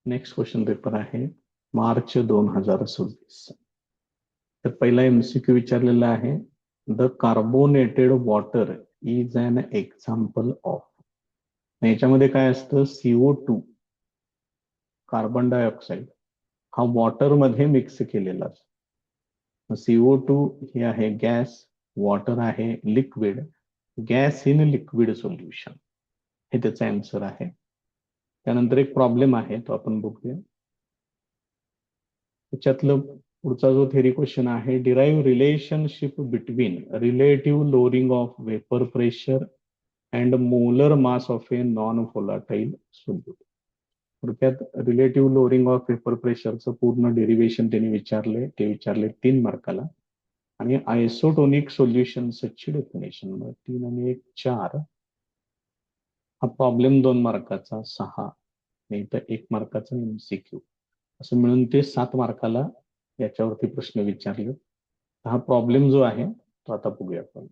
Next question paper आहे मार्च 2026. तर पहिला MCQ विचारलेला आहे, the carbonated water is an example of. याच्यामध्ये काय असतं, CO2 कार्बन डायऑक्साईड हा वॉटर मध्ये मिक्स केलेला असतो. CO2 हे आहे गॅस, वॉटर आहे liquid, gas in liquid solution, हे त्याचा आन्सर आहे. त्यानंतर एक प्रॉब्लेम आहे तो आपण बघूया. त्याच्यातलं पुढचा जो थेरी क्वेश्चन आहे, derive relationship between relative lowering of vapour pressure and molar mass of a non volatile solute. थोडक्यात रिलेटिव्ह लोअरिंग ऑफ वेपर प्रेशरचं पूर्ण डेरिव्हेशन त्यांनी विचारले, ते विचारले 3 मार्काला. आणि आयसोटोनिक सोल्युशनची डेफिनेशन 3 आणि 1 4. हा प्रॉब्लेम 2 मार्काचा 6, नाही तर 1 मार्काचा MCQ, असं मिळून ते 7 मार्काला याच्यावरती प्रश्न विचारले. हा प्रॉब्लेम जो आहे तो आता बघूया आपण.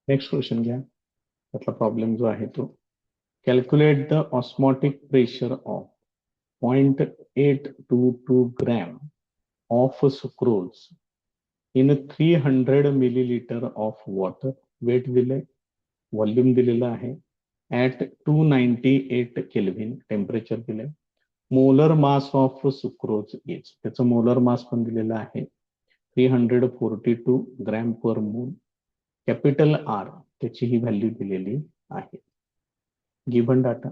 नेक्स्ट क्वेश्चन घ्या. त्यातला प्रॉब्लेम जो आहे तो, calculate the osmotic pressure of 0.822 gram of sucrose in 300 millilitre of water. Weight दिले, व्हॉल्यूम दिलेलं आहे, ऍट 298 केल्व्हिन टेम्परेचर दिले. Molar mass of sucrose is, त्याचं मोलर मास पण दिलेलं आहे 342 ग्रॅम पर मोल. कॅपिटल R त्याची ही व्हॅल्यू दिलेली आहे. Given data.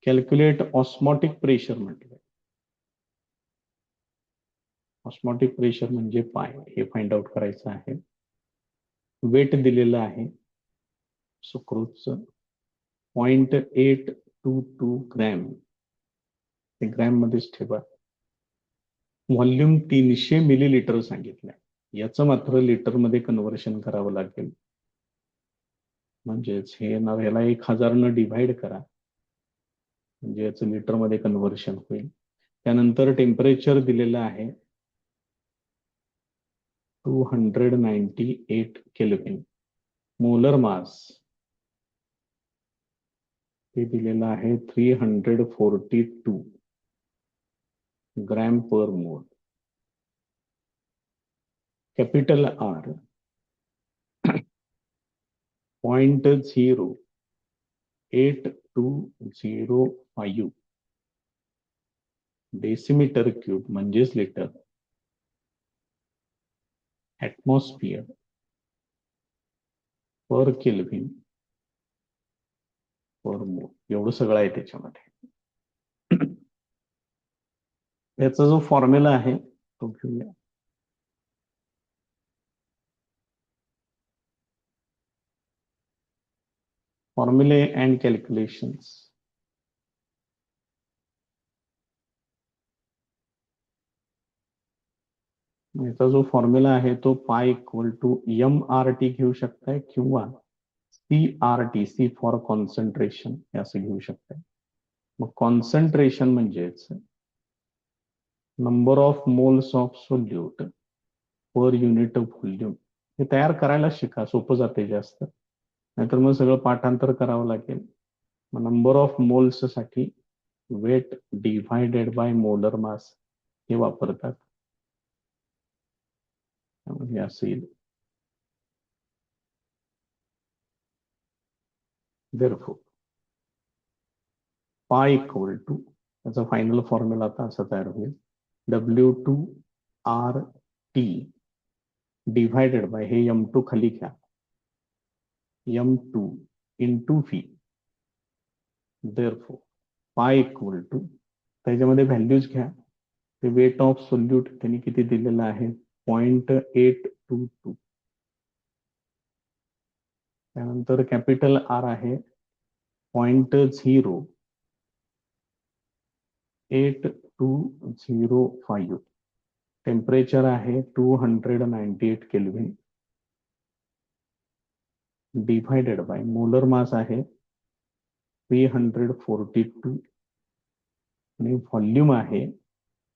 Calculate osmotic pressure म्हटलं. ऑस्मॉटिक प्रेशर म्हणजे पाय, हे फाइंड आउट करायचं आहे. वेट दिलेलं आहे सुक्रोजचं 0.822 ग्रॅम, ते ग्रॅम मध्येच ठेवा. व्हॉल्यूम 300 मिलीलिटर सांगितलंय, याचं मात्र लिटर मध्ये कन्व्हर्शन करावं लागेल. म्हणजेच हे नाव, ह्याला 1000 न डिव्हाइड करा, म्हणजे याचं लिटर मध्ये कन्व्हर्शन होईल. त्यानंतर टेम्परेचर दिलेलं आहे 298 केल्व्हिन. मोलर मास ते दिलेलं आहे 342 ग्रॅम पर मोल. कॅपिटल R 0.0825 डेसिमीटर क्यूब म्हणजेच लिटर. ऍटमॉस्फिअर पर केल्व्हिन पर मोल, एवढं सगळं आहे त्याच्यामध्ये. याचा जो फॉर्म्युला आहे तो घेऊया. फॉर्म्युले अँड कॅल्क्युलेशन्स. याचा जो फॉर्म्युला आहे तो पाय इक्वल टू MRT घेऊ शकताय किंवा CRT, C फॉर कॉन्सन्ट्रेशन, हे असं घेऊ शकताय. मग कॉन्सन्ट्रेशन म्हणजेच number of moles of solute per unit volume. हे तयार करायला शिका, सोपं जाते जास्त, नाहीतर मग सगळं पाठांतर करावं लागेल. मग नंबर ऑफ मोल्स साठी weight divided by molar mass हे वापरतात. हे असं येईल. therefore पाय इक्वल टू, त्याचा फायनल फॉर्म्युला आता असा तयार होईल, W2RT डिव्हायडेड बाय, हे M2 खाली घ्या, M2 into V. therefore pi equal to, त्याच्यामध्ये व्हॅल्यूज घ्या. ते वेट ऑफ सोल्यूट त्यांनी किती दिलेलं आहे 0.822. त्यानंतर कॅपिटल R आहे 0.0825. टेम्परेचर आहे 298 केल्व्हिन डिव्हायडेड बाय मोलर मास आहे 342 आणि व्हॉल्यूम आहे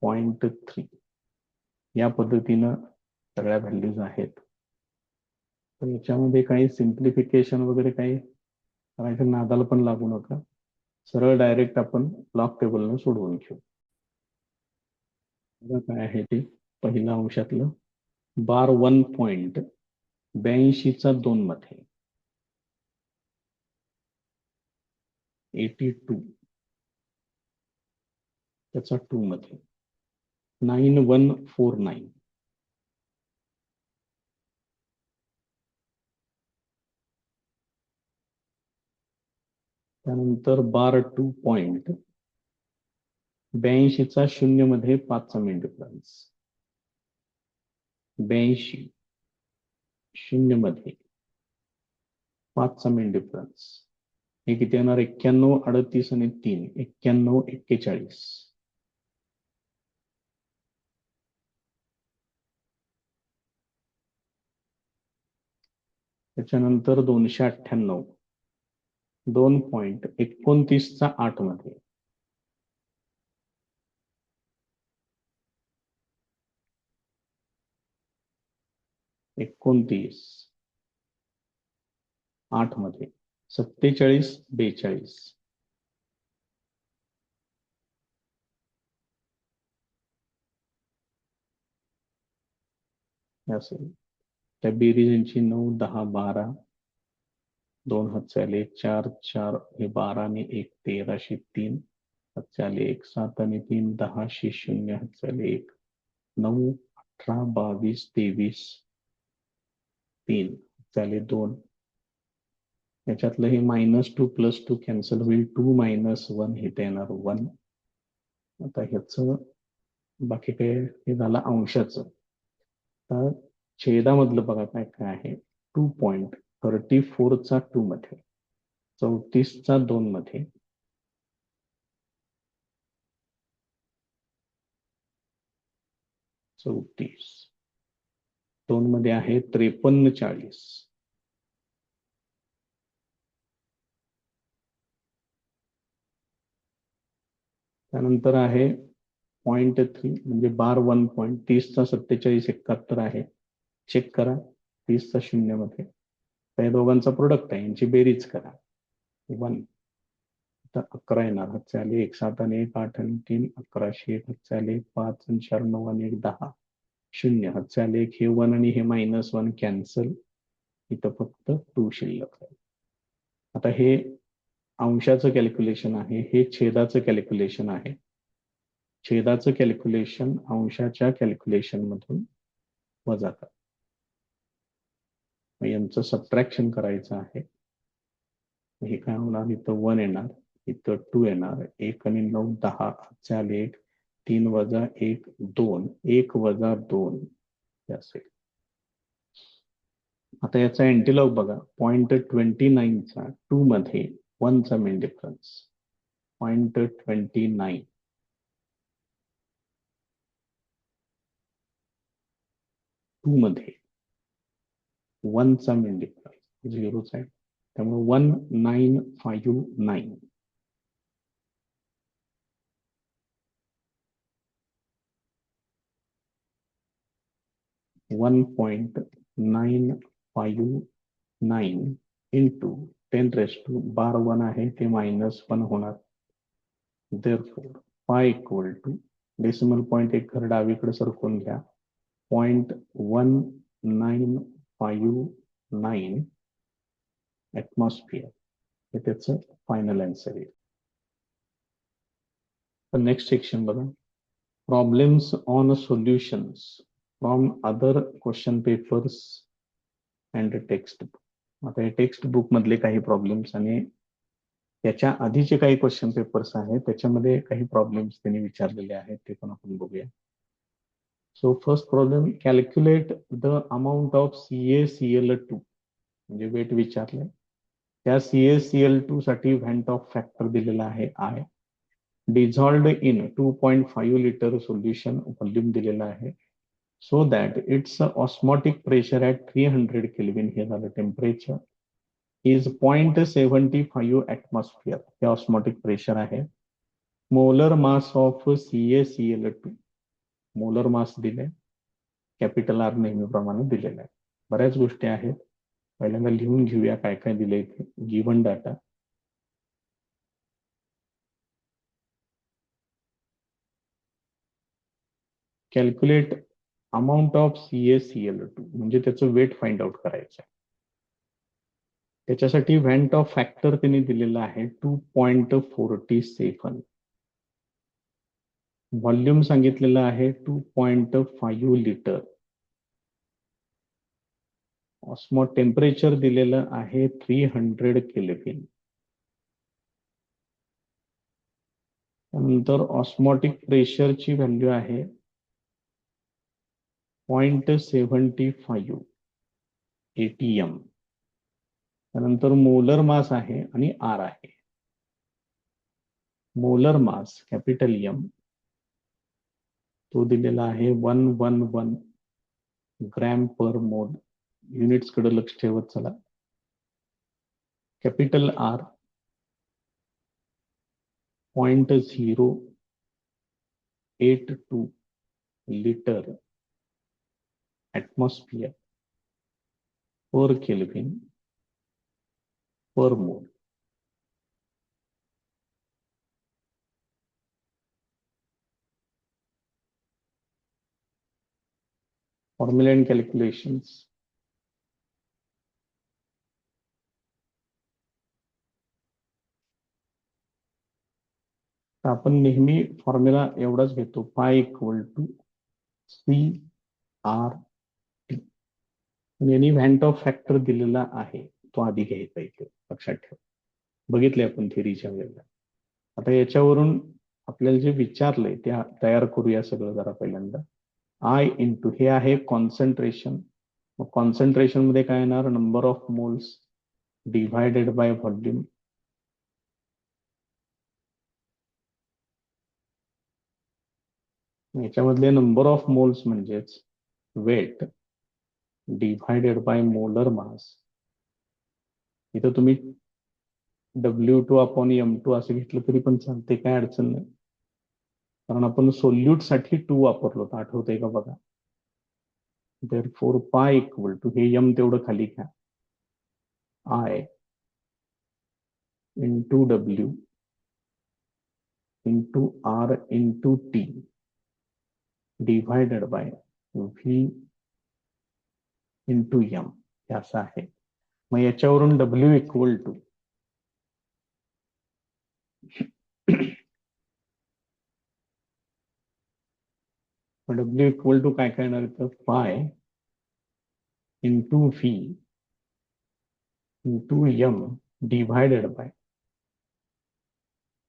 0.3. या पद्धतीनं सगळ्या व्हॅल्यूज आहेत. तर याच्यामध्ये काही सिम्प्लिफिकेशन वगैरे काही करायचं नादाला पण लागू नका. सरळ डायरेक्ट आपण लॉग टेबलनं सोडवून घेऊ. काय आहे ते पहिल्या अंशातलं बार 1.82 मध्ये 82 त्याचा 2 मध्ये 9149 त्यानंतर बार 2.82चा 0 मध्ये 5चा मेन डिफरन्स 82 0 मध्ये 5चा मेन डिफरन्स हे किती येणार 91 38 आणि 3 91 41 त्याच्यानंतर 298 2.29चा 8 मध्ये 29 8 मध्ये 47 42 असेल. त्या बेरीज 9 10 12 2 हात आले 4 4 हे 12 आणि 1 13 3 हात आले 1 7 आणि 3 10 0 हात आले 1 9 18 22 23 3 झाले 2 याच्यातलं हे -2 +2 कॅन्सल होईल 2 - 1 हे येणार 1. आता ह्याचं बाकी काय हे झालं अंशाचं. तर छेदामधलं बघा काय काय आहे 2.34चा 2 मध्ये 34चा 2 मध्ये 34 2 मध्ये आहे 53 40 त्यानंतर आहे 0.3 म्हणजे बार 1.30चा 47 71 आहे. चेक करा 30चा 0 मध्ये त्या दोघांचा प्रोडक्ट आहे यांची बेरीज करा 1 तर 11 येणार हातचे आले 1 7 आणि 1 8 आणि 3 1100 हातचे आले 5 आणि 4 9 आणि 1 10 0 हातचे आले हे 1 आणि हे -1 कॅन्सल इथं फक्त 2 शिल्लक आहे. आता हे अंशाचं कॅल्क्युलेशन आहे हे छेदाचं कॅल्क्युलेशन आहे. छेदाचं कॅल्क्युलेशन अंशाच्या कॅल्क्युलेशन मधून वजा करा. यांचं सबट्रॅक्शन करायचं आहे. हे काय होणार इथं 1 येणार इथं 2 येणार 1 आणि 9 10 आले 1 3 वजा 1 2 1 वजा 2 हे असेल. आता याचा अँटीलॉग बघा 0.29चा 2 मध्ये 1चा मेन डिफरन्स 0.29 2 मध्ये 1चा मेन डिफरन्स 0चा आहे त्यामुळे 1959 1.959 इंटू 10 बार 1 आहे ते -1 होणार. therefore phi equal to decimal point एक घर डावीकडे सरकवून घ्या 0.1959 ॲटमॉस्फिअर हे त्याचं फायनल आन्सर आहे. तर नेक्स्ट सेक्शन बघा problems on solutions from other question papers and text book. आता हे टेक्स्ट बुक मधले काही प्रॉब्लेम्स आणि त्याच्या आधीचे काही क्वेश्चन पेपर्स आहेत त्याच्यामध्ये काही प्रॉब्लेम्स त्यांनी विचारलेले आहेत ते पण आपण बघूया. So first problem calculate the amount of CaCl2 म्हणजे वेट विचारलंय त्या CaCl2 साठी व्हॅन्ट ऑफ फॅक्टर दिलेला आहे I dissolved in 2.5 litre solution volume दिलेला आहे so that its osmotic pressure at 300 kelvin हे झालं टेम्परेचर इज 0.75 ॲटमॉस्फिअर हे ऑस्मॉटिक प्रेशर आहे. Molar mass of CaCl2 molar mass दिले कॅपिटल आर नेहमीप्रमाणे दिलेला आहे. बऱ्याच गोष्टी आहेत. पहिल्यांदा लिहून घेऊया काय काय दिले इथे. Given data, calculate amount of CaCl2 म्हणजे त्याचं वेट फाइंड आउट करायचं आहे. त्याच्यासाठी व्हॅन्ट ऑफ फॅक्टर त्यांनी दिलेला आहे 2.47. व्हॉल्यूम सांगितलेलं आहे 2.5 लिटर. ऑस्मो टेम्परेचर दिलेलं आहे 300 केल्विन. त्यानंतर ऑस्मॉटिक प्रेशरची व्हॅल्यू आहे 0.75 ATM. त्यानंतर मोलर मास आहे आणि आर आहे. मोलर मास कॅपिटल एम तो दिलेला आहे 111 ग्रॅम पर मोल. युनिट्स कडे लक्ष ठेवत चला. Capital R 0.082 litre atmosphere per kelvin per mole. Formula and calculations. आपण नेहमी फॉर्म्युला एवढाच घेतो, पाय इक्वल टू CRT. यांनी व्हॅन्ट ऑफ फॅक्टर दिलेला आहे, तो आधी घ्यायचा इथे लक्षात ठेवा. बघितले आपण थेरीच्या वेळेला. आता याच्यावरून आपल्याला जे विचारलंय ते तयार करूया सगळं जरा. पहिल्यांदा आय इंटू हे आहे कॉन्सन्ट्रेशन. मग कॉन्सन्ट्रेशन मध्ये काय येणार, number of moles divided by volume. याच्यामधले नंबर ऑफ मोल्स म्हणजेच weight divided by molar mass. इथं तुम्ही W2/M2 असं घेतलं तरी पण चालते, काय अडचण नाही. कारण आपण सोल्यूट साठी 2 वापरलो, तर आठवतंय का बघा. therefore पाय इक्वल टू हे यम तेवढं खाली घ्या, I into W into R into T divided by V into M हे असं आहे. मग याच्यावरून W equal to W equal to काय काय येणार, तर pi into V into M divided by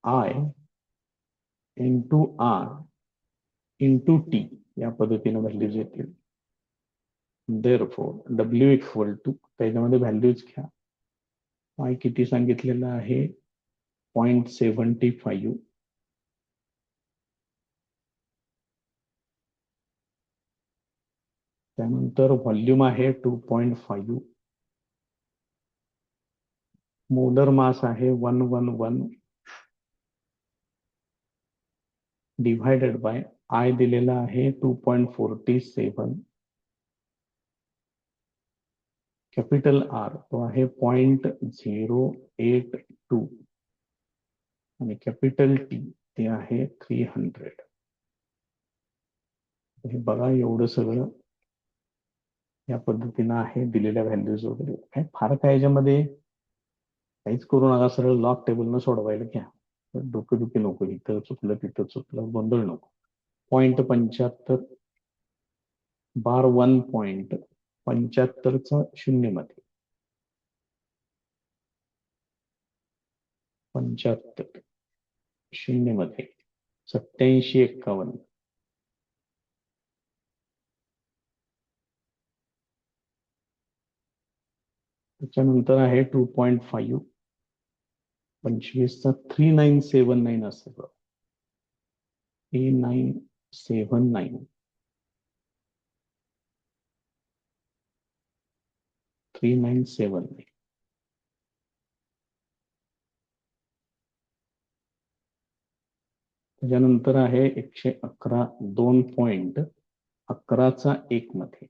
I into R into T या पद्धतीने व्हॅल्यूज येतील. therefore डब्ल्यू इक्वल टू त्याच्यामध्ये व्हॅल्यूज घ्या. आय किती सांगितलेलं आहे 0.75. त्यानंतर व्हॉल्यूम आहे 2.5. मोलर मास आहे 111 डिव्हायडेड बाय आय दिलेला आहे 2.47. कॅपिटल आर तो आहे 0.082 आणि कॅपिटल टी ते आहे 300. हे बघा, एवढं सगळं या पद्धतीनं आहे. दिलेल्या व्हॅल्यूज वगैरे काय फार काय याच्यामध्ये काहीच करू नका. सरळ लॉग टेबलनं सोडवायला घ्या. डोकेदुखी नको, इथं चुकलं तिथं चुकलं गोंधळ नको. 0.75 बार 1.75चा शून्य मध्ये 75 शून्य मध्ये 8751. त्याच्यानंतर आहे 2.5 25चा 3979 असेल. 3979 3979. त्याच्यानंतर आहे 111 2.11 11 मध्ये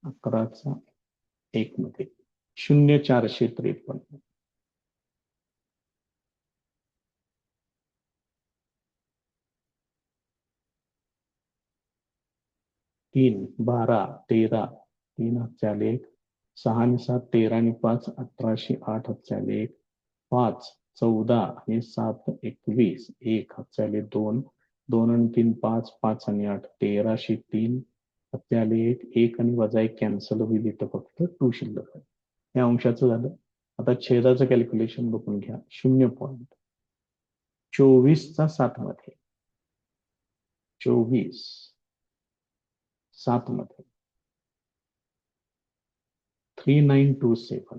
11 मध्ये 0453 3 12 13 3 हातचे आले 1 6 आणि 7 13 आणि 5 1808 हातचे आले 1 5 14 आणि 7 21 1 हातचे आले 2 2 आणि 3 5 5 आणि 8 1303 हातचे आले 1 1 आणि वजा 1 कॅन्सल होईल इथं फक्त 2 शिल्लक आहे. हे अंशाचं झालं. आता छेदाचं कॅल्क्युलेशन बघून घ्या 0.24 7 मध्ये 24 7 मध्ये 3927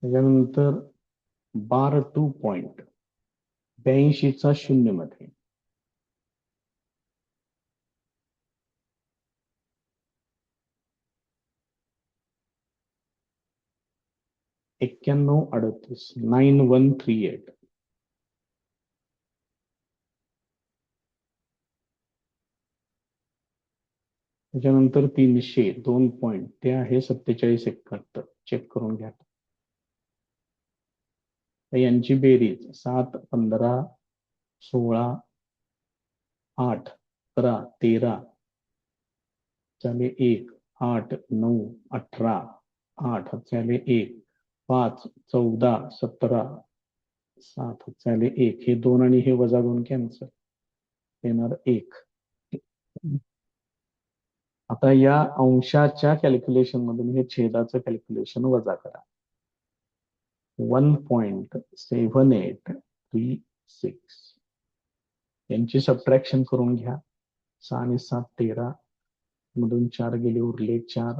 त्याच्यानंतर 82.82 0 मध्ये 9138 9138 त्याच्यानंतर 300 2 पॉइंट ते आहे 4771 चेक करून घ्या. यांची बेरीज 7 15 16 8 11 13 झाले 1 8 9 18 8 झाले 1 5 14 17 7 झाले 1 हे 2 आणि हे वजा 2 कॅन्सल येणार 1. आता या अंशाच्या कॅल्क्युलेशन मधून हे छेदाचं कॅल्क्युलेशन वजा करा. 1.7836 यांची सबट्रॅक्शन करून घ्या. 6 आणि 7 13 मधून 4 गेले उरले 4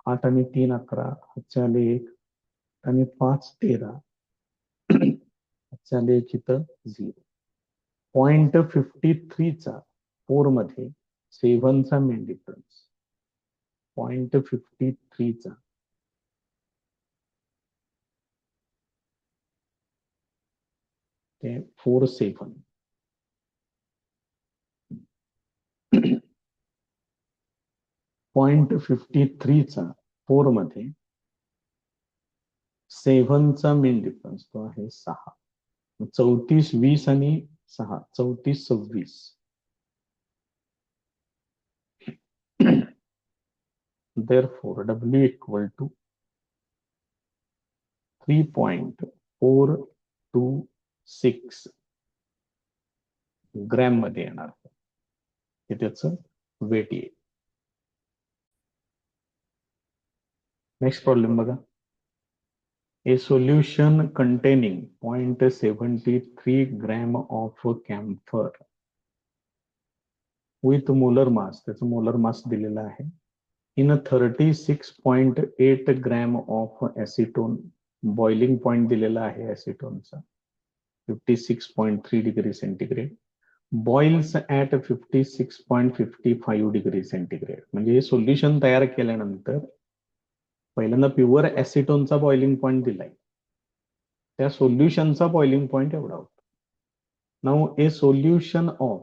8 आणि 3 11 हातचे आले 1 आणि 5 13 हातचे आले 1 इथं 0. 0.53 चा 4 मध्ये 7 चा मेन डिफरन्स 0.53 चा ते 47 0.53 चा 4 मध्ये 7 चा मेन डिफरन्स तो आहे 6. 34 20 आणि 6 34 26 therefore W equal to 3.426 gram मध्ये येणार. हे त्याचं वेट येईल. नेक्स्ट प्रॉब्लेम बघा. A solution containing 0.73 gram of camphor with molar mass, त्याचं मोलर मास दिलेला आहे, in a 36.8 gram of acetone, boiling point दिलेला आहे ऍसिटोनचा 56.3 degree centigrade, boils at 56.55 degree centigrade. म्हणजे सोल्युशन तयार केल्यानंतर पहिल्यांदा प्युअर ऍसिटोनचा बॉइलिंग पॉइंट दिलाय, त्या सोल्युशनचा बॉइलिंग पॉइंट एवढा होता. Now A solution of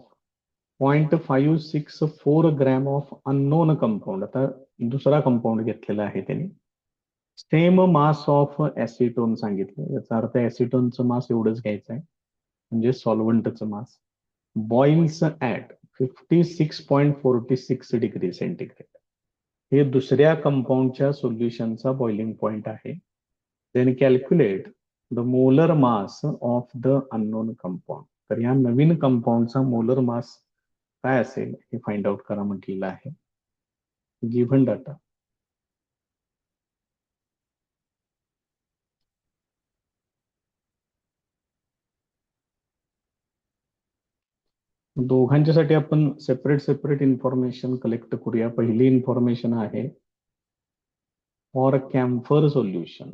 0.564 gram of unknown compound, आता दुसरा कंपाऊंड घेतलेला आहे त्यांनी, सेम मास ऑफ ऍसिटोन सांगितलं, याचा अर्थ ऍसिटोनचं मास एवढंच घ्यायचं आहे म्हणजे सॉल्व्हंटचं mass, boils at 56.46 degree centigrade. हे दुसऱ्या कंपाऊंडच्या सोल्युशनचा बॉइलिंग पॉइंट आहे. Then calculate the molar mass of the unknown compound. तर या नवीन कंपाऊंडचा मोलर मास काय असेल हे फाइंड आउट करा म्हटलेलं आहे. गिव्हन डाटा दोघांच्यासाठी आपण सेपरेट इन्फॉर्मेशन कलेक्ट करूया. पहिली इन्फॉर्मेशन आहे फॉर कॅम्फर सोल्युशन.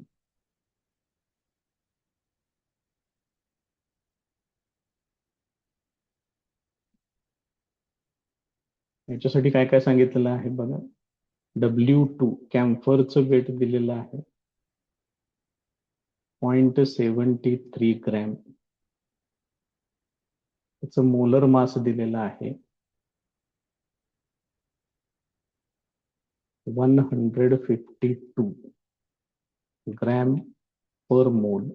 याच्यासाठी काय काय सांगितलेलं आहे बघा. W2 कॅम्फरचं वेट दिलेलं आहे 0.73 ग्रॅम. त्याचं मोलर मास दिलेला आहे 152 ग्रॅम पर मोल.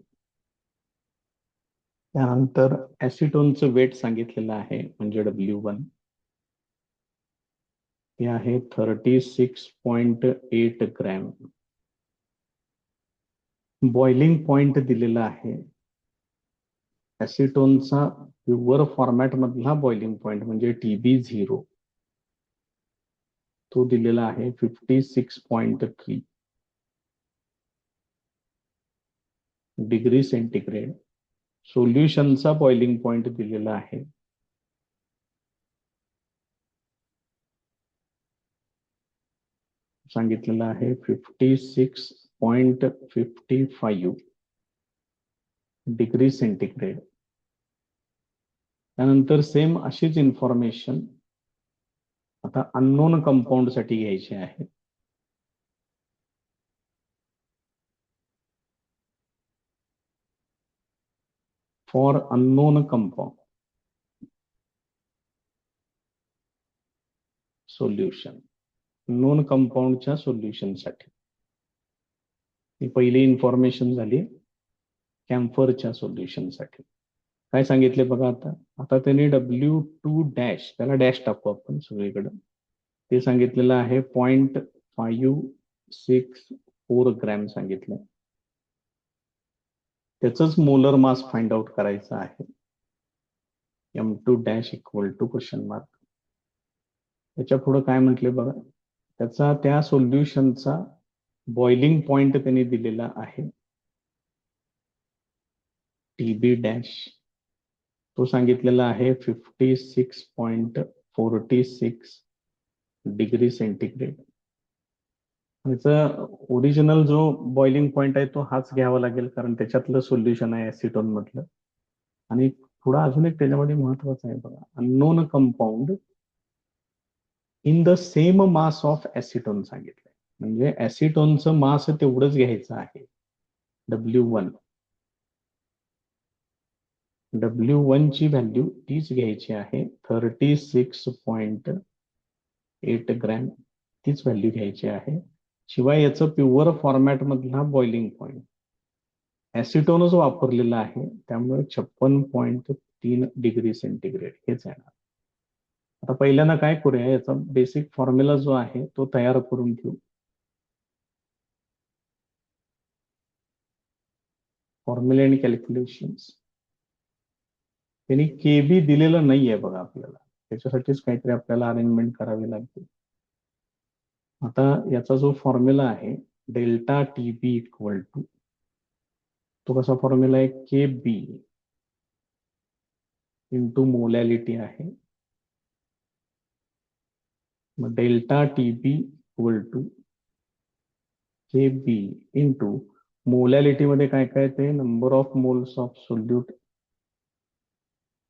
त्यानंतर ऍसिटोनचं वेट सांगितलेलं आहे म्हणजे W1 ते आहे 36.8 ग्रॅम. बॉइलिंग पॉइंट दिलेला आहे ऍसिटोनचा प्युअर फॉर्मॅट मधला बॉइलिंग पॉइंट म्हणजे TB0 तो दिलेला आहे 56.3 डिग्री सेंटीग्रेड. सोल्युशनचा बॉइलिंग पॉइंट दिलेला आहे सांगितलेलं आहे 56.55 डिग्री सेंटीग्रेड. त्यानंतर सेम अशीच इन्फॉर्मेशन आता अननोन कंपाऊंड साठी घ्यायची आहे. For unknown compound solution, known कंपाऊंडच्या सोल्युशन साठी ही पहिली इन्फॉर्मेशन झाली. कॅम्फरच्या सोल्युशन साठी काय सांगितले बघा आता. आता त्यांनी W2 डॅश, त्याला डॅश टाकू आपण सगळीकडे, ते सांगितलेलं आहे 0.564 ग्रॅम सांगितलं. त्याचंच मोलर मास फाइंड आउट करायचं आहे. M2 dash equal to question mark. त्याच्या पुढे काय म्हटले बघा, त्याचा त्या सोल्युशनचा बॉइलिंग पॉइंट त्यांनी दिलेला आहे TB डॅश, तो सांगितलेला आहे 56.46 डिग्री सेंटीग्रेड. याचा ओरिजिनल जो बॉइलिंग पॉइंट आहे तो हाच घ्यावा लागेल कारण त्याच्यातलं सोल्युशन आहे ऍसिटोन मधलं. आणि थोडं अजून एक त्याच्यामध्ये महत्वाचं आहे बघा, unknown compound in the same mass of acetone सांगितलंय. म्हणजे ऍसिटोनचं मास तेवढंच घ्यायचं आहे W1. W1 ची व्हॅल्यू तीच घ्यायची आहे 36.8 ग्रॅम, तीच व्हॅल्यू घ्यायची आहे. शिवाय याचं प्युअर फॉर्मॅट मधला बॉइलिंग पॉइंट ऍसिटोनच वापरलेला आहे त्यामुळे 56.3 डिग्री सेंटीग्रेड हेच येणार. आता पहिल्यांदा काय करूया, याचा बेसिक फॉर्म्युला जो आहे तो तयार करून घेऊ. फॉर्म्युला आणि कॅल्क्युलेशन्स. त्यांनी KB दिलेलं नाहीये बघा आपल्याला, त्याच्यासाठीच काहीतरी आपल्याला अरेंजमेंट करावी लागते. आता याचा जो फॉर्म्युला आहे डेल्टा TB इक्वल टू, तो कसा फॉर्म्युला आहे KB इंटू मोलॅलिटी आहे. मग delta TB equal to KB into molality मध्ये काय काय ते number of moles of solute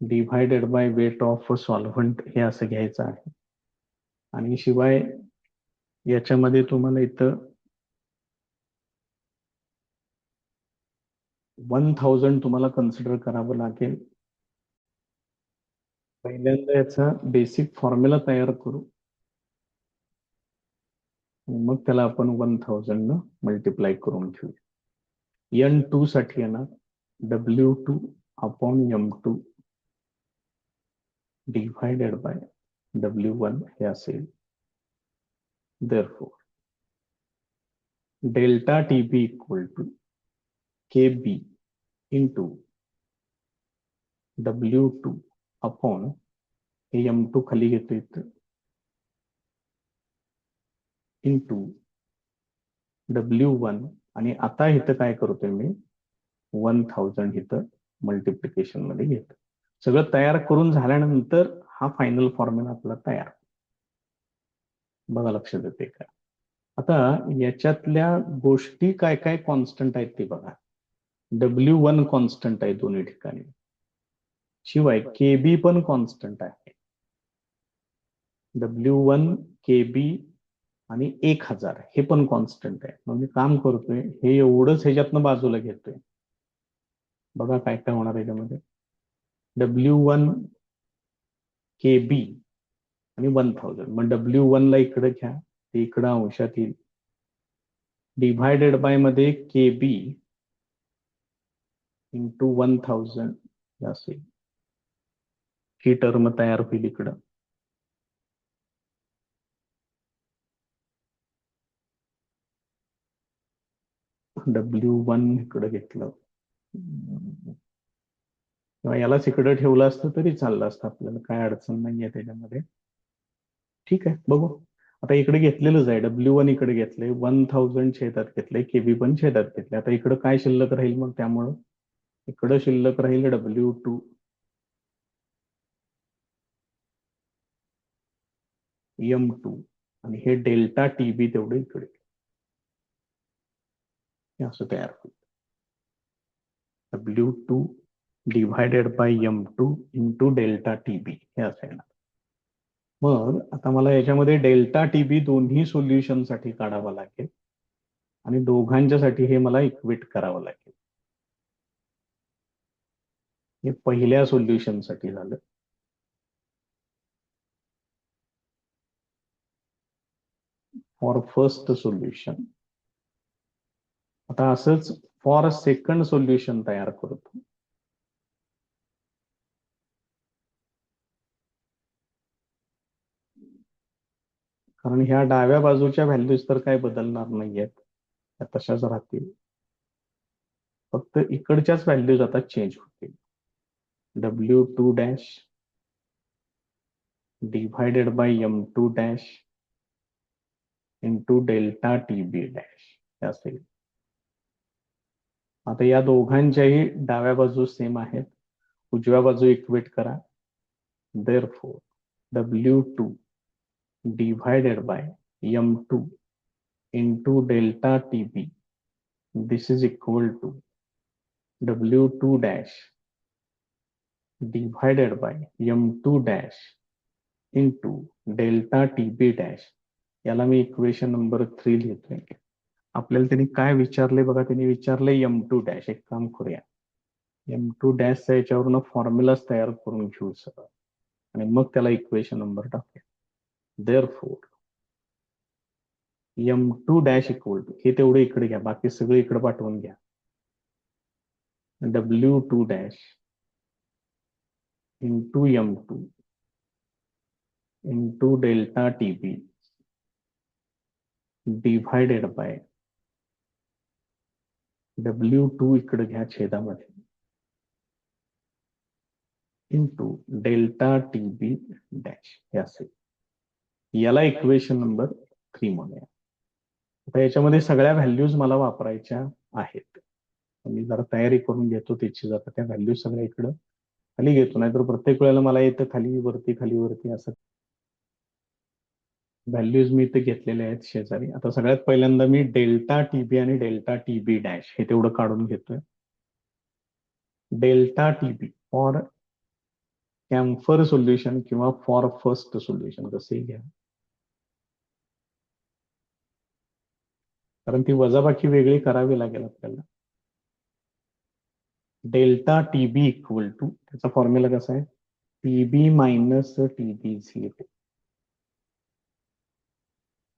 divided by weight of solvent हे असं घ्यायचं आहे. आणि शिवाय याच्यामध्ये तुम्हाला इथं 1000 तुम्हाला कन्सिडर करावं लागेल. पहिल्यांदा याचा बेसिक फॉर्म्युला तयार करू, मग त्याला आपण 1000 न मल्टिप्लाय करून घेऊ. N2 साठी येणार W2 upon M2 divided by W1 हे असेल. Therefore delta TB equal to KB into W2 upon हे M2 खाली घेतो इथं इंटू W1. आणि आता इथं काय करतोय मी 1000 इथं मल्टिप्लिकेशन मध्ये घेतो. सगळं तयार करून झाल्यानंतर हा फायनल फॉर्म्युला आपला तयार. बघा लक्षात येते का. आता याच्यातल्या गोष्टी काय काय कॉन्स्टंट आहेत ते बघा. W1 कॉन्स्टंट आहे दोन्ही ठिकाणी, शिवाय KB पण कॉन्स्टंट आहे. W1 KB आणि 1000 हे पण कॉन्स्टंट आहे. मग मी काम करतोय, हे एवढंच ह्याच्यातनं बाजूला घेतोय. बघा काय काय होणार आहे त्यामध्ये. W1 KB आणि 1000. मग W1 ला इकडे घ्या, ते इकडं अंशात येईल. डिव्हायडेड बाय मध्ये KB इंटू 1000 असेल. ही टर्म तयार होईल इकडं. W1 इकडे घेतलं किंवा यालाच इकडे ठेवलं असतं तरी चाललं असतं, आपल्याला काय अडचण नाहीये त्याच्यामध्ये. ठीक आहे, बघू. आता इकडे घेतलेलंच आहे, W1 इकडे घेतलंय, 1000 छेदात घेतलंय, KB पण छेदात घेतलंय. आता इकडे काय शिल्लक राहील मग, त्यामुळं इकडं शिल्लक राहील W2 M2 आणि हे डेल्टा TB तेवढे इकडे असं तयार होईल. W2 divided by M2 into delta TB हे असं येणार. मग आता मला याच्यामध्ये डेल्टा TB दोन्ही सोल्युशन साठी काढावं लागेल आणि दोघांच्यासाठी हे मला इक्वेट करावं लागेल. हे पहिल्या सोल्युशन साठी झालं. For first solution. आता असंच फॉर सेकंड सोल्युशन तयार करतो. कारण ह्या डाव्या बाजूच्या व्हॅल्यूज तर काय बदलणार नाहीयेत, त्या तशाच राहतील. फक्त इकडच्याच व्हॅल्यूज आता चेंज होतील. W2 dash divided by M2 dash into delta TB dash असेल. आता या दोघांच्याही डाव्या बाजू सेम आहेत, उजव्या बाजू इक्वेट करा. Therefore W2 divided by M2 into delta TB, this is equal to W2 dash divided by M2 dash into delta TB dash. याला मी इक्वेशन नंबर 3 लिहितोय. आपल्याला त्यांनी काय विचारले बघा, त्यांनी विचारले M2 डॅश. एक काम करूया, M2 डॅशचा याच्यावरून फॉर्म्युलाच तयार करून घेऊ सगळं आणि मग त्याला इक्वेशन नंबर टाकूया. Therefore M2 dash equal to, हे तेवढं इकडे घ्या, बाकी सगळं इकडे पाठवून घ्या. W2 dash into M2 into delta TB divided by W2 इकडे घ्या छेदामध्ये इंटू डेल्टा TB डॅश हे असेल. याला इक्वेशन नंबर 3 म्हणूया. आता याच्यामध्ये सगळ्या व्हॅल्यूज मला वापरायच्या आहेत. मी जरा तयारी करून घेतो त्याची, जरा त्या व्हॅल्यूज सगळ्या इकडं खाली घेतो, नाहीतर प्रत्येक वेळेला मला येतं खाली वरती असं. व्हॅल्यूज मी इथे घेतलेले आहेत शेजारी. आता सगळ्यात पहिल्यांदा मी डेल्टा TB आणि डेल्टा TB डॅश हे तेवढं काढून घेतोय. Delta TB for camphor solution किंवा फॉर फर्स्ट सोल्युशन कसेही घ्या, कारण ती वजाबाकी वेगळी करावी लागेल आपल्याला. डेल्टा TB इक्वल टू, त्याचा फॉर्म्युला कसा आहे, TB मायनस TB0.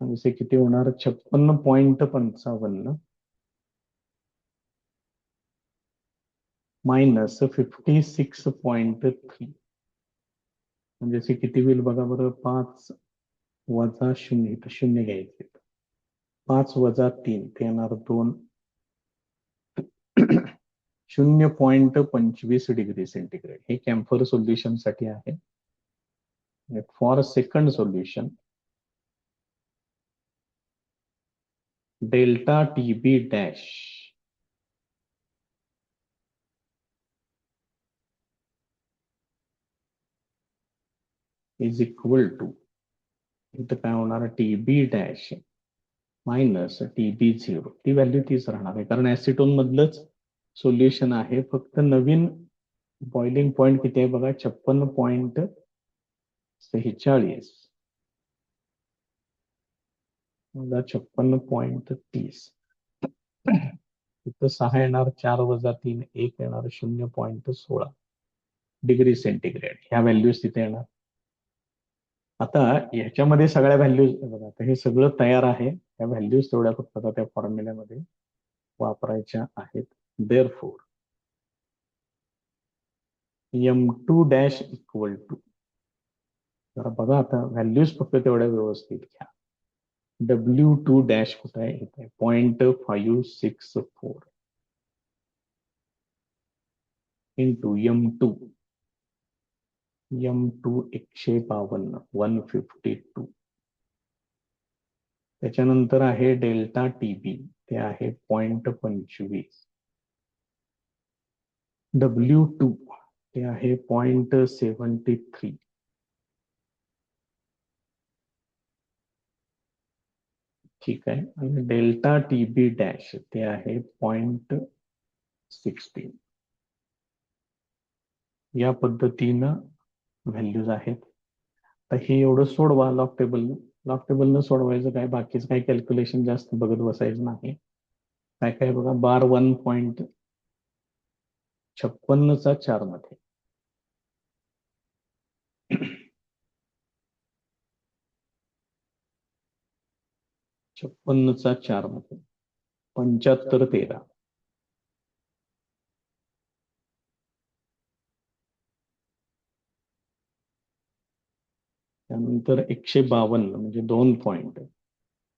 म्हणजे किती होणार, 56.55 मायनस 56.3 म्हणजे किती होईल बघा बरं. 5 वजा 0, शून्य घ्यायचे, 5 वजा 3 ते येणार 2. 0.25 डिग्री सेंटीग्रेड हे कॅम्फर सोल्युशन साठी आहे. For second solution delta TB dash is equal to, इथं काय होणार, TB डॅश मायनस TB0. ती व्हॅल्यू तीच राहणार आहे, कारण ऍसिटोन मधलंच सोल्युशन आहे. फक्त नवीन बॉइलिंग पॉइंट किती आहे बघा, 56.46. 56.30. इथं 6 येणार, 4 वजा 3, 1 येणार, 0.16 डिग्री सेंटीग्रेड. ह्या व्हॅल्यूज तिथे येणार. आता ह्याच्यामध्ये सगळ्या व्हॅल्यूज बघा, आता हे सगळं तयार आहे. त्या व्हॅल्यूज तेवढ्या फक्त आता त्या फॉर्म्युल्यामध्ये वापरायच्या आहेत. Therefore m2 dash equal to, जरा बघा आता व्हॅल्यूज फक्त तेवढ्या व्यवस्थित घ्या. W2 डॅश कुठं आहे? इथे 0.564 इंटू M2 152 152. त्याच्यानंतर आहे डेल्टा टीबी, ते आहे 0.25. W2 ते आहे 0.73. ठीक आहे. आणि डेल्टा टीबी डॅश ते आहे 0.16. या पद्धतीनं व्हॅल्यूज आहेत. तर हे एवढं सोडवा लॉग टेबल. लॉग टेबलनं सोडवायचं काय, बाकीचं काही कॅल्क्युलेशन जास्त बघत बसायचं नाही. काय काय बघा, बार 1.56 मध्ये 56 मध्ये 7513. त्यानंतर 152 म्हणजे 2 पॉइंट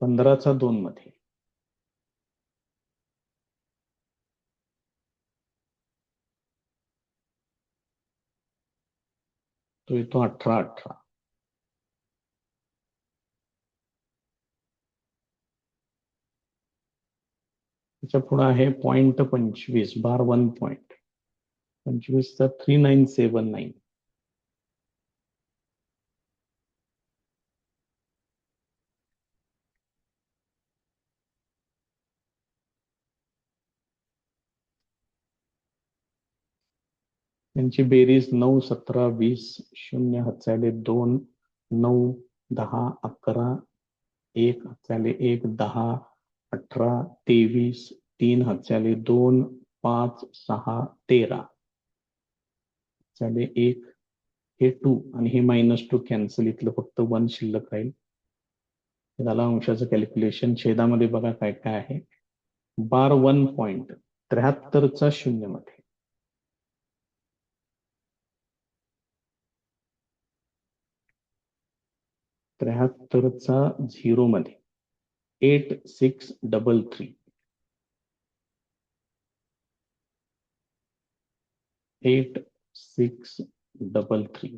15/2 मध्ये तो येतो 1818. त्याच्या पुढे आहे 0.25 बार 1.25चा 3979. त्यांची बेरीज 9 17 20 0 हातचाले 2 9 10 11 1 हातचाले 1 10 18 23 3 हातचाले 2 5 6 13 हातचाले 1 हे 2 आणि हे -2 कॅन्सल. इथलं फक्त 1 शिल्लक राहील. झाला अंशाचं कॅल्क्युलेशन. छेदामध्ये बघा काय काय आहे. बार 1.73चा 0 मध्ये 73चा 0 मध्ये 8633 8633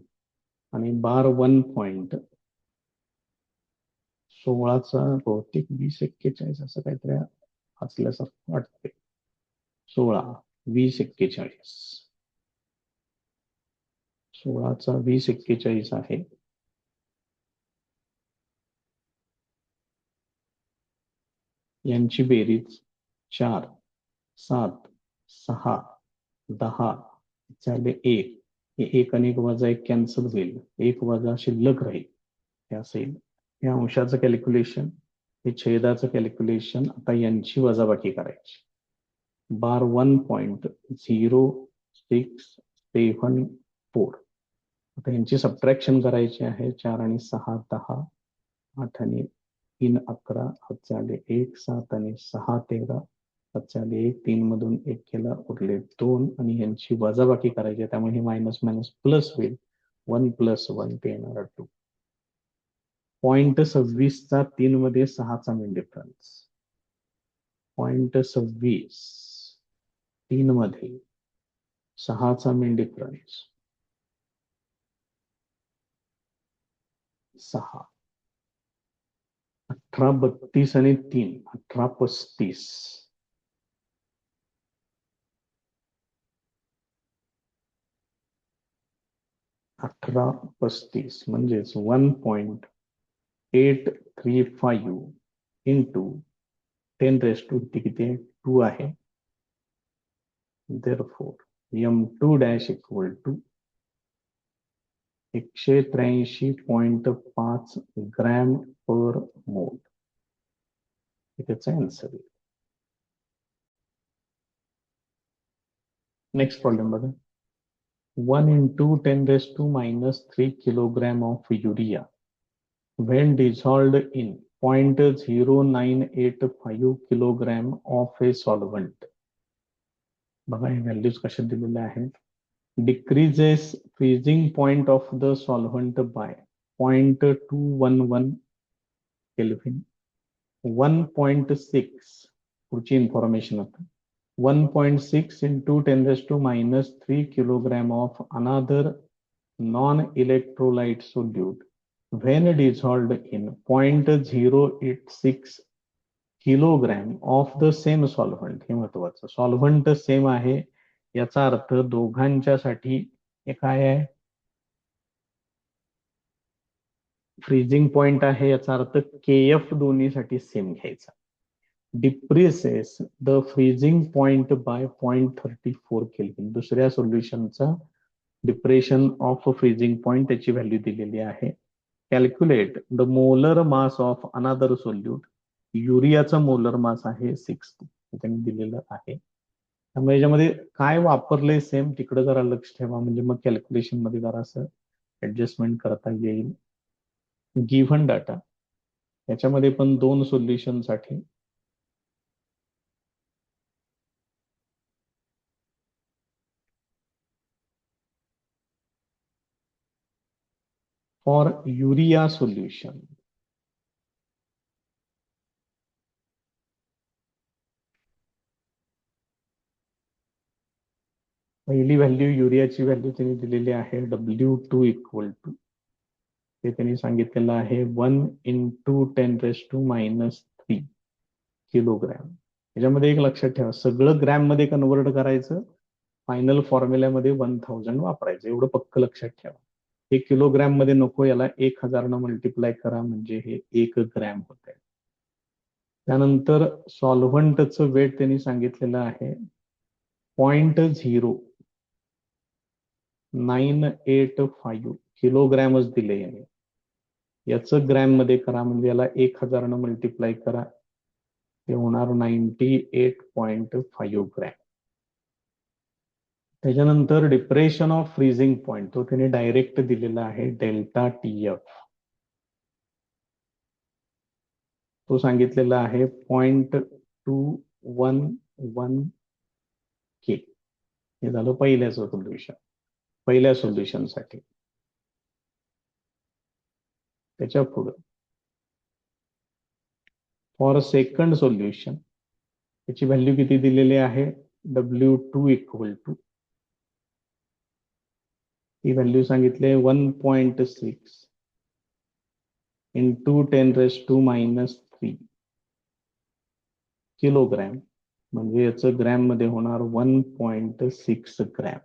आणि बार 1.16चा बहुतेक 2041 असं काहीतरी असल्यासारखं वाटते. 16 2041 16चा 2041 आहे. यांची बेरीज 4 7 6 10 झाले 1. हे 1 आणि 1 वजा 1 कॅन्सल होईल. 1 वजा शिल्लक राहील. हे असेल. हे अंशाचं कॅल्क्युलेशन, हे छेदाचं कॅल्क्युलेशन. आता यांची वजाबाकी करायची. बार 1.0674. आता यांची सबट्रॅक्शन करायची आहे. 4 आणि 6 10 8 आणि 3 11 हातचाले 1 7 आणि 6 13 हातचाले 1 3 मधून 1 केला उरले 2 आणि यांची वजाबाकी करायची आहे. त्यामुळे हे मायनस मायनस प्लस होईल. 1 + 1 ते येणार 2. 0.26चा 3 मध्ये 6चा मेन डिफरन्स. 0.26 3 मध्ये 6चा मेन डिफरन्स 6. 18 32 आणि 3 18 35. 18 35 म्हणजेच 1.835 इंटू 10⁻⁴ किती आहे? 2 आहे. Therefore M2 dash equal to 183.5 gram per mole. त्याचा आन्सर येईल. नेक्स्ट प्रॉब्लेम बघा. 1 into 10 raised to minus 3 kilogram of urea when dissolved in 0.0985 kilogram of a solvent. बघा हे व्हॅल्यूज कशा दिलेल्या आहेत. Decreases freezing point of the solvent by 0.211 kelvin. 1.6 पुढची information आता. 1.6 into 10 raised to minus 3 kilogram of another non-electrolyte solute when dissolved in 0.086 kilogram of the same solvent. हे महत्वाचं, solvent same आहे याचा अर्थ दोघांच्यासाठी हे काय आहे, फ्रीजिंग पॉइंट आहे, याचा अर्थ केएफ दोन्हीसाठी सेम घ्यायचा. Depresses the freezing point by 0.34 kelvin. दुसऱ्या सोल्युशनचा डिप्रेशन ऑफ फ्रीजिंग पॉइंट त्याची व्हॅल्यू दिलेली आहे. Calculate the molar mass of another solute. युरियाचा मोलर मास आहे 60 त्यांनी दिलेलं आहे. त्यामुळे याच्यामध्ये काय वापरले सेम तिकडे जरा लक्ष ठेवा, म्हणजे मग कॅल्क्युलेशन मध्ये जरा असं ऍडजस्टमेंट करता येईल. गिव्हन डाटा याच्यामध्ये पण दोन सोल्युशन साठी फॉर युरिया सोल्युशन पहिली व्हॅल्यू युरियाची व्हॅल्यू त्यांनी दिलेली आहे W2 इक्वल टू, ते त्यांनी सांगितलेलं आहे 1 into 10 raised to minus 3 kilogram. याच्यामध्ये एक लक्षात ठेवा, सगळं ग्रॅम मध्ये कन्वर्ट करायचं, फायनल फॉर्म्युल्यामध्ये 1000 वापरायचं, एवढं पक्क लक्षात ठेवा. हे किलोग्रॅम मध्ये नको, याला 1000 न मल्टिप्लाय करा म्हणजे हे 1 ग्रॅम होत आहे. त्यानंतर सॉल्व्हंटचं वेट त्यांनी सांगितलेलं आहे 0.0985 किलोग्रॅमच दिले याने. याचं ग्रॅम मध्ये करा म्हणजे याला 1000 न मल्टिप्लाय करा, ते होणार 98.5 ग्रॅम. त्याच्यानंतर डिप्रेशन ऑफ फ्रीजिंग पॉइंट तो त्याने डायरेक्ट दिलेला आहे डेल्टा TF. तो सांगितलेला आहे 0.211 के. हे झालं पहिल्या सोल्युशन, पहिल्या सोल्युशन साठी. त्याच्या पुढे फॉर सेकंड सोल्युशन त्याची व्हॅल्यू किती दिलेली आहे, W2 equal to, he value सांगितले 1.6 into 10 raised to minus 3 kilogram, म्हणजे याचं ग्रॅम मध्ये होणार 1.6 ग्रॅम.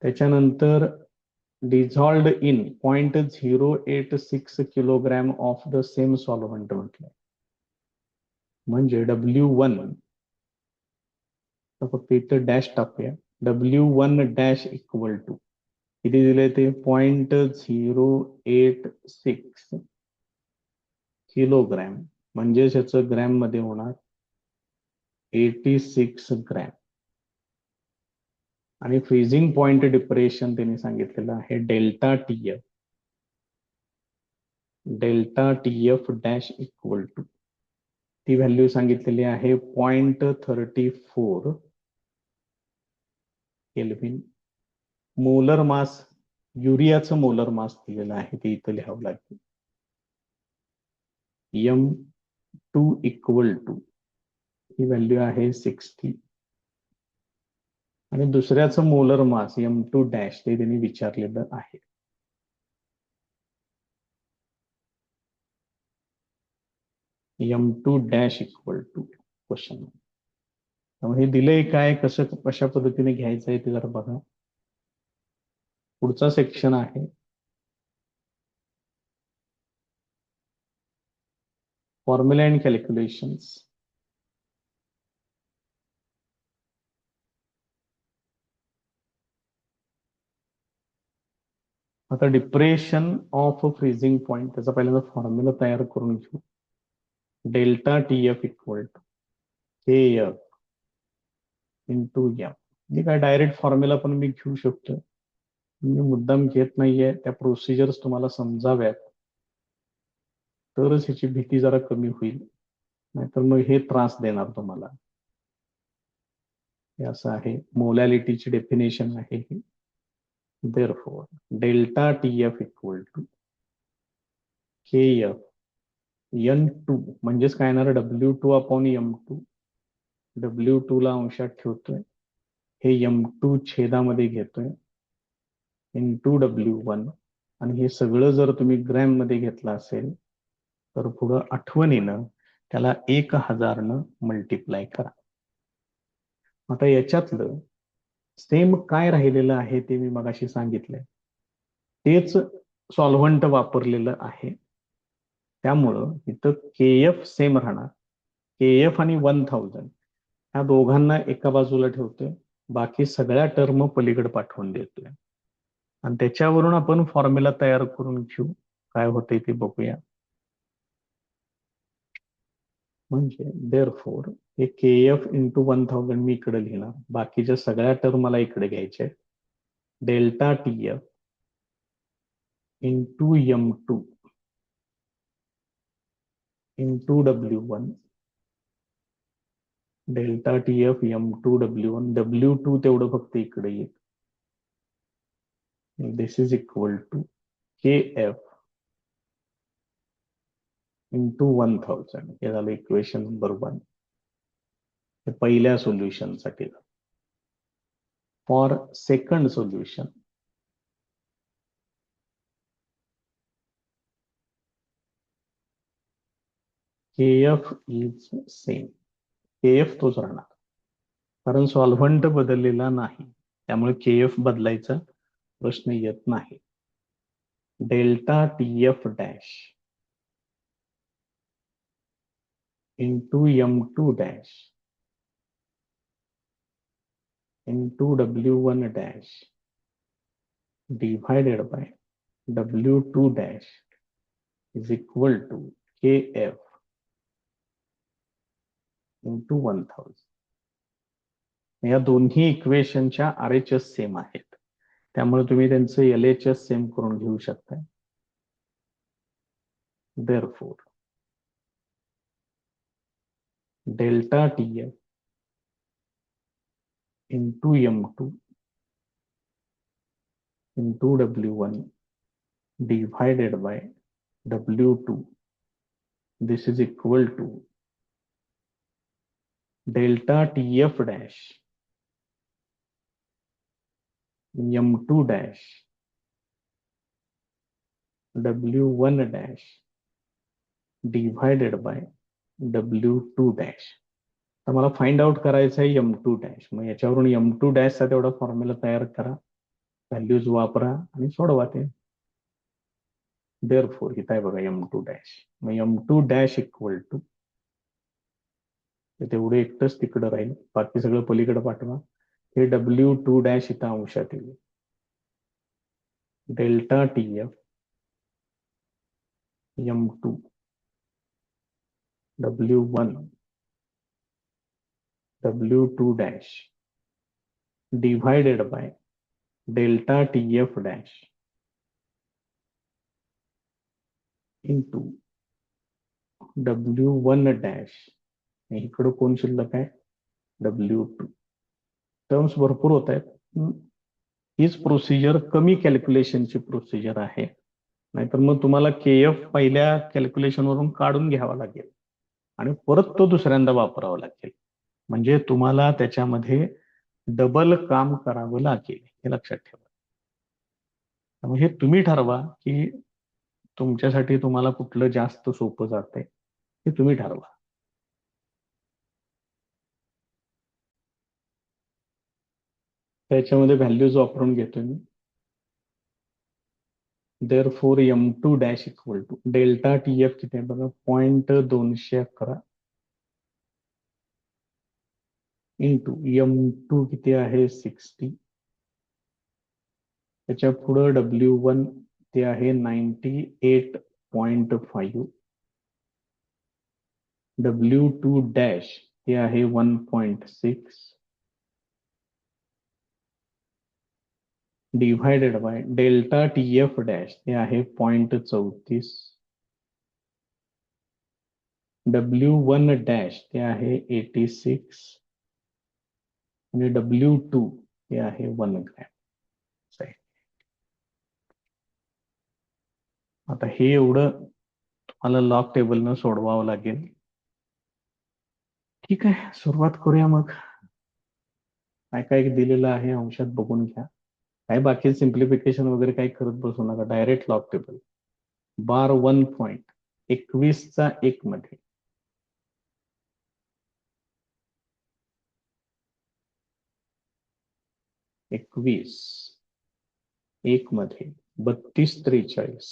त्याच्यानंतर dissolved in 0.086 kilogram of the same solvent म्हटलं, म्हणजे W1 फक्त इथं डॅश टाकूया, W1 डॅश इक्वल टू किती दिले ते 0.086 किलोग्रॅम, म्हणजेच याचं ग्रॅम मध्ये होणार 86 ग्रॅम. आणि फ्रीजिंग पॉइंट डिप्रेशन त्यांनी सांगितलेलं आहे delta TF. Delta TF dash equal to, ती व्हॅल्यू सांगितलेली आहे 0.34 केल्विन. मोलर मास, युरियाचं मोलर मास दिलेलं आहे ते इथं लिहावं लागेल. M2 equal to, he value आहे 60. आणि दुसऱ्याचं मोलर मास M2 डॅश ते त्यांनी विचारलेलं आहे. M2 dash equal to question. त्यामुळे हे दिलंय काय, कसं कशा पद्धतीने घ्यायचं आहे ते जरा बघा. पुढचा सेक्शन आहे फॉर्म्युला अँड कॅल्क्युलेशन्स. आता डिप्रेशन ऑफ फ्रीजिंग पॉइंट त्याचा पहिल्यांदा फॉर्म्युला तयार करून घेऊ. Delta T F equal to K F into M. मी काय डायरेक्ट फॉर्म्युला पण मी घेऊ शकतो. मी मुद्दाम घेत नाहीये, त्या प्रोसिजर्स तुम्हाला समजाव्यात तरच ह्याची भीती जरा कमी होईल, नाहीतर मग हे त्रास देणार तुम्हाला. हे असं आहे, मोलॅलिटीची डेफिनेशन आहे ही. Therefore delta T F equal to K F N two, म्हणजेच काय येणार, W2 अपॉन M2. W2 ला अंशात ठेवतोय, हे M2 छेदामध्ये घेतोय इंटू W1. आणि हे सगळं जर तुम्ही ग्रॅम मध्ये घेतलं असेल तर पुढं आठवणीनं त्याला 1000 मल्टिप्लाय करा. आता याच्यातलं सेम काय राहिलेलं आहे ते मी मगाशी सांगितलंय, तेच सॉल्व्हंट वापरलेलं आहे. त्यामुळं इथं के एफ सेम राहणार. के एफ आणि 1000 ह्या दोघांना एका बाजूला ठेवतोय, बाकी सगळ्या टर्म पलीकडे पाठवून देतोय. आणि त्याच्यावरून आपण फॉर्म्युला तयार करून घेऊ, काय होतंय ते बघूया. म्हणजे देअरफॉर हे के एफ इंटू 1000 मी इकडे लिहिणार, बाकीच्या सगळ्या टर्म मला इकडे घ्यायच्या. Delta T F into M2 into W1. Delta T F M2 W1. W2 तेवढं फक्त इकडे येईल. This is equal to K F into 1000. हे झालं इक्वेशन नंबर 1 पहिल्या सोल्युशन साठी. For second solution K F is same. K F तोच राहणार, कारण सॉल्व्हंट बदललेला नाही, त्यामुळे के एफ बदलायचा प्रश्न येत नाही. Delta T F dash into M2 dash into W1 dash divided by W2 dash is equal to K F into 1000. या दोन्ही इक्वेशनच्या RHS सेम आहेत, त्यामुळे तुम्ही त्यांचं LHS सेम करून घेऊ शकता. Therefore delta T F into M2 into W1 divided by W2, this is equal to delta TF dash M2 dash W1 dash divided by W2 dash. तर मला फाइंड आउट करायचं आहे M2 डॅश. मग याच्यावरून M2 डॅशचा तेवढा formula तयार करा, values वापरा आणि सोडवा ते. देअरफॉर इथं आहे बघा M2 डॅश. मग M2 डॅश इक्वल टू, तेवढे एकटंच तिकडं राहील, बाकी सगळं पलीकडे पाठवा. हे W2 डॅश इथं अंशात येईल. Delta TF M2 W1 W2 dash divided by delta TF dash into W1 dash. इकडं कोण शिल्लक आहे, W2. टर्म्स भरपूर होत आहेत. हीच प्रोसिजर कमी कॅल्क्युलेशनची प्रोसिजर आहे, नाहीतर मग तुम्हाला KF पहिल्या कॅल्क्युलेशन वरून काढून घ्यावा लागेल आणि परत तो दुसऱ्यांदा वापरावा लागेल. म्हणजे तुम्हाला त्याच्यामध्ये डबल काम करावं लागेल, हे लक्षात ठेवा. त्यामुळे हे तुम्ही ठरवा की तुमच्यासाठी तुम्हाला कुठलं जास्त सोपं जातंय, हे तुम्ही ठरवा. त्याच्यामध्ये व्हॅल्यूज वापरून घेतोय मी. Therefore M2 dash equal to delta TF किती आहे बघा, 0.211 इंटू M2 किती आहे 60. त्याच्या पुढं W1 ते आहे 98.5 W2 डॅश हे आहे 1.6 divided by delta TF dash हे आहे 0.34 W1 डॅश ते आहे 86 आणि W2 हे आहे 1 ग्रॅम. आता हे एवढं तुम्हाला लॉग टेबलनं सोडवावं लागेल. ठीक आहे, सुरुवात करूया मग. काय काय दिलेलं आहे अंशात बघून घ्या. काय बाकी सिम्प्लिफिकेशन वगैरे काही करत बसू नका, डायरेक्ट लॉग टेबल. बार 1.21 1 मध्ये 21 1 मध्ये 32 43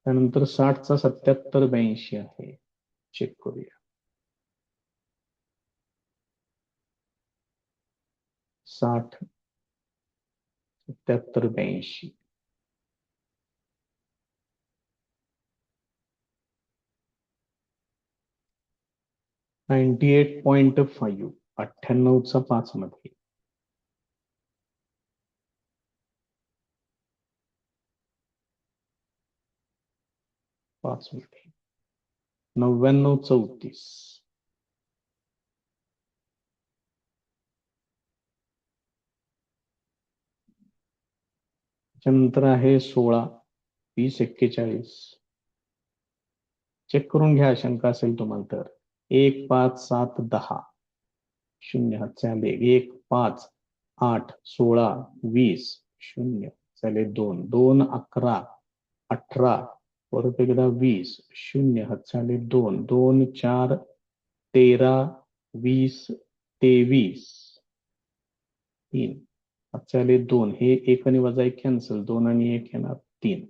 त्यानंतर 60 77 82 आहे. चेक करूया. 60 77 82 98.5 98 5 मध्ये 5 मध्ये 99 34 त्यानंतर आहे 16 20 41 चेक करून घ्या शंका असेल तुम्हाला तर. 1 5 7 10 0 हातचे आले 1 5 8 16 20 0 चाले 2 2 11 18 परत एकदा 20 0 हातचे आले 2 2 4 13 20 23 3 हातचे आले 2 हे 1 आणि वजा 1 कॅन्सल 2 आणि 1 येणार 3.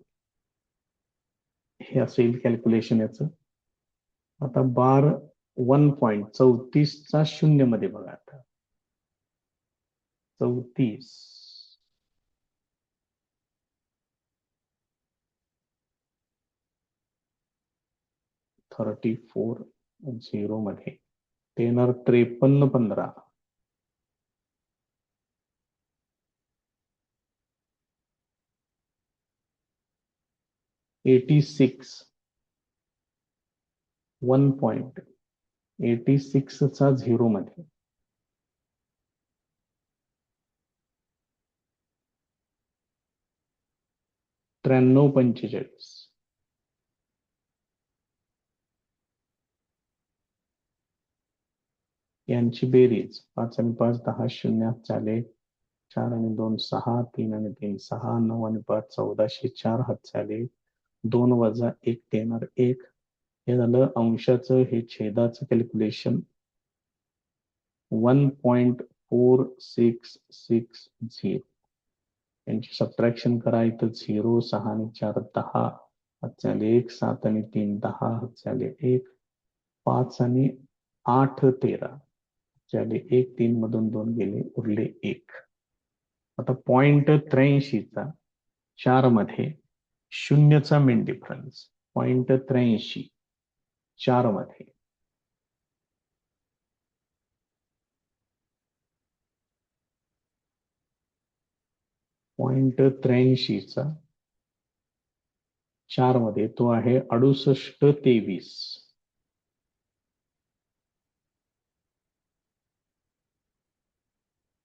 हे असेल कॅल्क्युलेशन याचं. आता बार 1.34 0 मध्ये बघा. आता 34 34 0 मध्ये ते येणार 53 15 86 1.86 0 मध्ये 93 45 यांची बेरीज 5 आणि 5 10 0 चाले 4 आणि 2 6 3 आणि 3 6 9 आणि 5 1404 हात चाले 2 वजा 1 देणार 1. हे झालं अंशाचं. हे छेदाचं कॅल्क्युलेशन 1.4660 यांची सबट्रॅक्शन करा. इथं 0 6 आणि 4 10 हात चाले 1 7 आणि 3 10 हात चाले 1 5 आणि 8 13 चाले 1 3 मधून 2 गेले उरले 1. आता 0.83 4 मध्ये 0चा मीन डिफरन्स 0.83 4 मध्ये 0.83 4 मध्ये तो आहे 68 23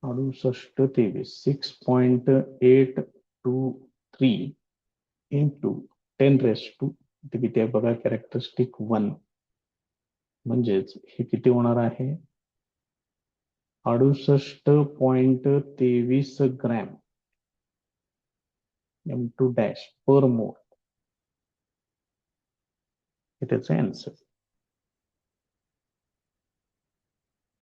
6.823 इंटू 10⁻⁴ किती आहे बघा. कॅरेक्टरिस्टिक 1 म्हणजेच हे किती होणार आहे 68.23 ग्रॅम M2 डॅश पर मोल. हे त्याचं आन्सर.